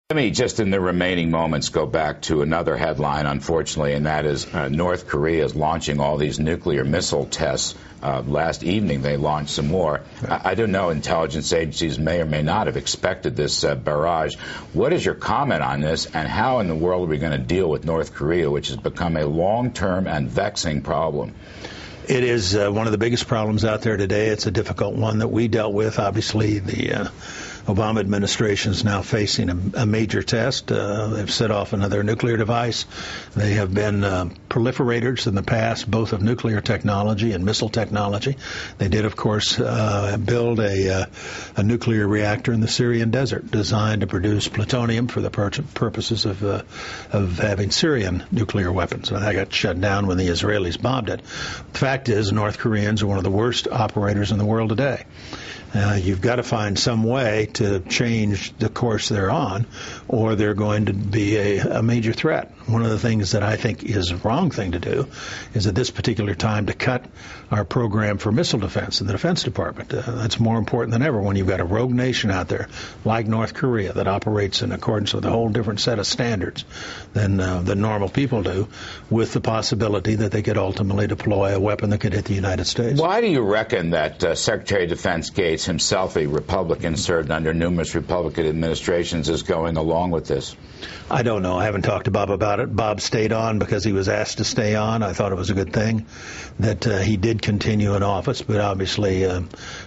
Let me just in the remaining moments go back to another headline, unfortunately, and that is North Korea is launching all these nuclear missile tests. Last evening they launched some more. I don't know, intelligence agencies may or may not have expected this barrage. What is your comment on this, and how in the world are we going to deal with North Korea, which has become a long-term and vexing problem? It is one of the biggest problems out there today. It's a difficult one that we dealt with. Obviously, the Obama administration is now facing a major test. They've set off another nuclear device. They have been proliferators in the past, both of nuclear technology and missile technology. They did, of course, build a nuclear reactor in the Syrian desert designed to produce plutonium for the purposes of having Syrian nuclear weapons. That got shut down when the Israelis bombed it. The fact is, North Koreans are one of the worst operators in the world today. You've got to find some way to change the course they're on, or they're going to be a major threat. One of the things that I think is the wrong thing to do is at this particular time to cut our program for missile defense in the Defense Department. That's more important than ever when you've got a rogue nation out there like North Korea that operates in accordance with a whole different set of standards than normal people do, with the possibility that they could ultimately deploy a weapon that could hit the United States. Why do you reckon that Secretary of Defense Gates, himself a Republican, served under numerous Republican administrations, is going along with this? I don't know. I haven't talked to Bob about it. Bob stayed on because he was asked to stay on. I thought it was a good thing that he did continue in office, but obviously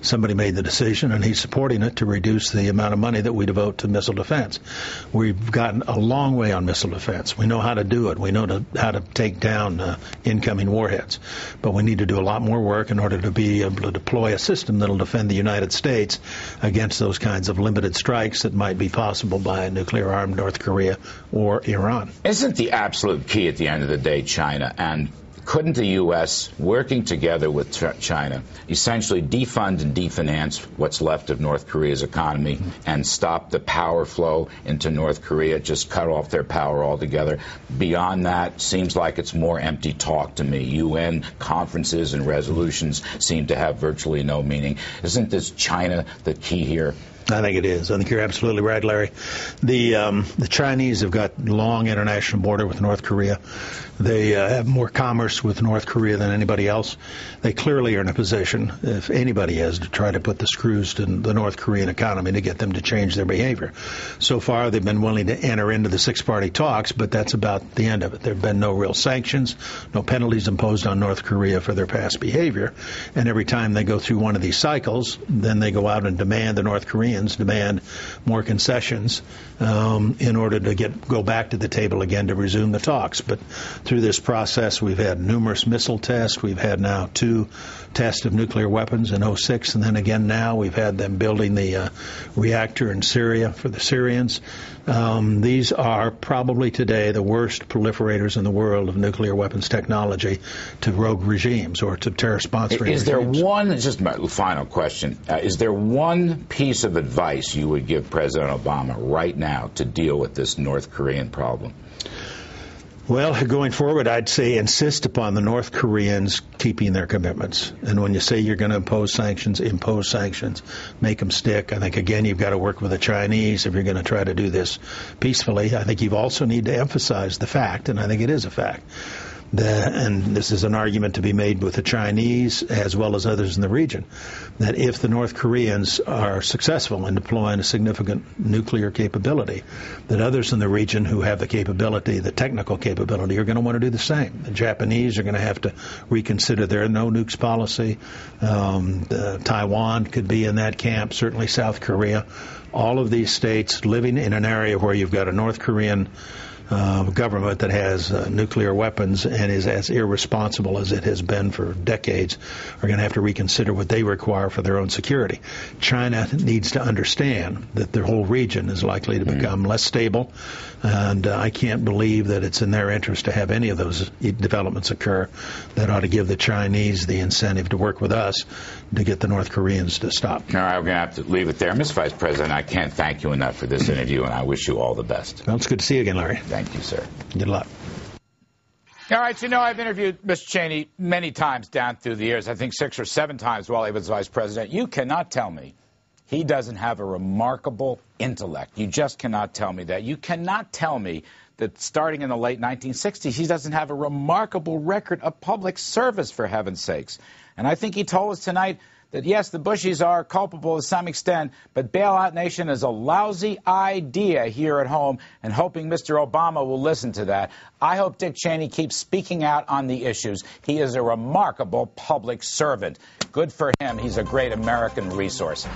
somebody made the decision, and he's supporting it to reduce the amount of money that we devote to missile defense. We've gotten a long way on missile defense. We know how to do it. We know how to take down incoming warheads, but we need to do a lot more work in order to be able to deploy a system that will defend the United States against those kinds of limited strikes that might be possible by a nuclear-armed North Korea or Iran. Isn't the absolute key at the end of the day China? And couldn't the U.S., working together with China, essentially defund and definance what's left of North Korea's economy and stop the power flow into North Korea, just cut off their power altogether? Beyond that, seems like it's more empty talk to me. UN conferences and resolutions seem to have virtually no meaning. Isn't this China the key here? I think it is. I think you're absolutely right, Larry. The Chinese have got long international border with North Korea. They have more commerce with North Korea than anybody else. They clearly are in a position, if anybody is, to try to put the screws to the North Korean economy to get them to change their behavior. So far, they've been willing to enter into the six-party talks, but that's about the end of it. There have been no real sanctions, no penalties imposed on North Korea for their past behavior. And every time they go through one of these cycles, then they go out and demand, the North Koreans demand more concessions in order to go back to the table again to resume the talks. But through this process, we've had numerous missile tests. We've had now 2 tests of nuclear weapons in 2006, and then again now we've had them building the reactor in Syria for the Syrians. These are probably today the worst proliferators in the world of nuclear weapons technology to rogue regimes or to terror-sponsoring regimes. Is there one, just my final question, is there one piece of advice you would give President Obama right now to deal with this North Korean problem? Well, going forward, I'd say insist upon the North Koreans keeping their commitments. And when you say you're going to impose sanctions, make them stick. I think, again, you've got to work with the Chinese if you're going to try to do this peacefully. I think you also need to emphasize the fact, and I think it is a fact, and this is an argument to be made with the Chinese as well as others in the region, that if the North Koreans are successful in deploying a significant nuclear capability, that others in the region who have the capability, the technical capability, are going to want to do the same. The Japanese are going to have to reconsider their no nukes policy. Taiwan could be in that camp, certainly South Korea. All of these states living in an area where you've got a North Korean government that has nuclear weapons and is as irresponsible as it has been for decades are going to have to reconsider what they require for their own security. China needs to understand that the whole region is likely to become less stable, and I can't believe that it's in their interest to have any of those developments occur. That ought to give the Chinese the incentive to work with us to get the North Koreans to stop. All right, we're going to have to leave it there. Mr. Vice President, I can't thank you enough for this interview, and I wish you all the best. Well, it's good to see you again, Larry. Thank you, sir. Good luck. All right, so you know I've interviewed Mr. Cheney many times down through the years, I think 6 or 7 times while he was Vice President. You cannot tell me He doesn't have a remarkable intellect. You just cannot tell me that. You cannot tell me that starting in the late 1960s, he doesn't have a remarkable record of public service, for heaven's sakes. And I think he told us tonight that, yes, the Bushies are culpable to some extent, but bailout nation is a lousy idea here at home, and hoping Mr. Obama will listen to that. I hope Dick Cheney keeps speaking out on the issues. He is a remarkable public servant. Good for him. He's a great American resource.